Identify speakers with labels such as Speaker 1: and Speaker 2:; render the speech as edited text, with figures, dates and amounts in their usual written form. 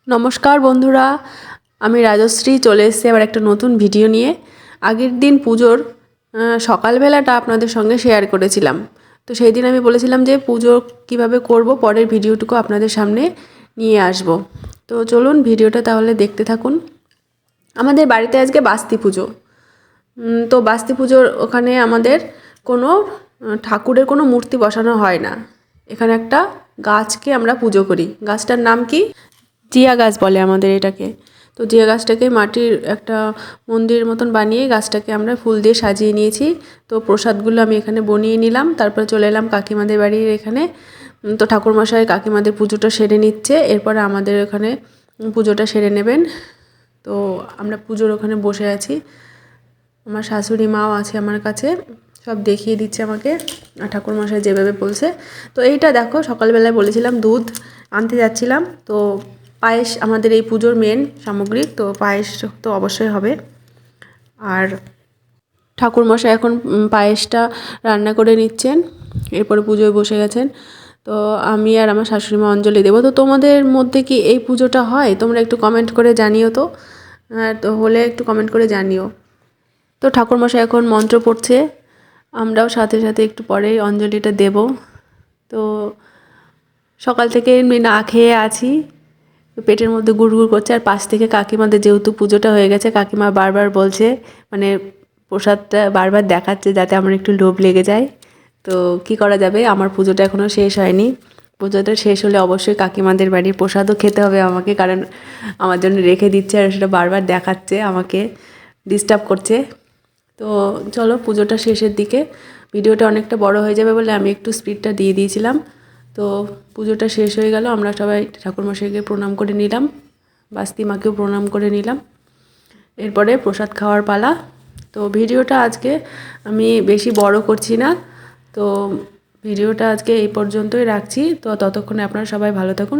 Speaker 1: নমস্কার বন্ধুরা, আমি রাজশ্রী চলে এসেছি আবার একটা নতুন ভিডিও নিয়ে। আগের দিন পুজোর সকালবেলাটা আপনাদের সঙ্গে শেয়ার করেছিলাম। তো সেই দিন আমি বলেছিলাম যে পুজো কিভাবে করব পরের ভিডিওটুকু আপনাদের সামনে নিয়ে আসব। তো চলুন ভিডিওটা তাহলে দেখতে থাকুন। আমাদের বাড়িতে আজকে বাস্তি পুজো। তো বাস্তি পুজোর ওখানে আমাদের কোনো ঠাকুরের কোনো মূর্তি বসানো হয় না। এখানে একটা গাছকে আমরা পুজো করি। গাছটার নাম কি? জিয়া গাছ বলে আমাদের এটাকে। তো জিয়া গাছটাকে মাটির একটা মন্দিরের মতন বানিয়ে গাছটাকে আমরা ফুল দিয়ে সাজিয়ে নিয়েছি। তো প্রসাদগুলো আমি এখানে বনিয়ে নিলাম, তারপরে চলে এলাম কাকিমাদের বাড়ির এখানে। তো ঠাকুরমশাই কাকিমাদের পুজোটা সেরে নিচ্ছে, এরপরে আমাদের এখানে পুজোটা সেরে নেবেন। তো আমরা পুজোর ওখানে বসে আছি, আমার শাশুড়ি মাও আছে আমার কাছে, সব দেখিয়ে দিচ্ছে আমাকে আর ঠাকুরমশাই যেভাবে বলছে। তো এইটা দেখো, সকালবেলায় বলেছিলাম দুধ আনতে যাচ্ছিলাম। তো পায়েস আমাদের এই পুজোর মেন সামগ্রী, তো পায়েস তো অবশ্যই হবে। আর ঠাকুরমশাই এখন পায়েসটা রান্না করে নিচ্ছেন, এরপরে পুজোয় বসে গেছেন। তো আমি আর আমার শাশুড়ি মা অঞ্জলি দেবো। তো তোমাদের মধ্যে কি এই পুজোটা হয়? তোমরা একটু কমেন্ট করে জানিও। তো তো হলে একটু কমেন্ট করে জানিও। তো ঠাকুরমশাই এখন মন্ত্র পড়ছে, আমরাও সাথে সাথে একটু পরেই অঞ্জলিটা দেব। তো সকাল থেকে এমনি না খেয়ে আছি, পেটের মধ্যে গুড়গুড় করছে। আর পাশ থেকে কাকিমাদের যেহেতু পুজোটা হয়ে গেছে, কাকিমা বারবার বলছে, মানে প্রসাদটা বারবার দেখাচ্ছে যাতে আমার একটু লোভ লেগে যায়। তো কি করা যাবে, আমার পুজোটা এখনও শেষ হয়নি। পুজোটা শেষ হলে অবশ্যই কাকিমাদের বাড়ির প্রসাদও খেতে হবে আমাকে, কারণ আমার জন্য রেখে দিচ্ছে আর সেটা বারবার দেখাচ্ছে, আমাকে ডিস্টার্ব করছে। তো চলো, পুজোটা শেষের দিকে, ভিডিওটা অনেকটা বড় হয়ে যাবে বলে আমি একটু স্পিডটা দিয়ে দিয়েছিলাম। তো পুজোটা শেষ হয়ে গেল, আমরা সবাই ঠাকুরমশাইকে প্রণাম করে নিলাম, বাস্তি মাকেও প্রণাম করে নিলাম। এরপরে প্রসাদ খাওয়ার পালা। তো ভিডিওটা আজকে আমি বেশি বড় করছি না, তো ভিডিওটা আজকে এই পর্যন্তই রাখছি। তো ততক্ষণে আপনারা সবাই ভালো থাকুন।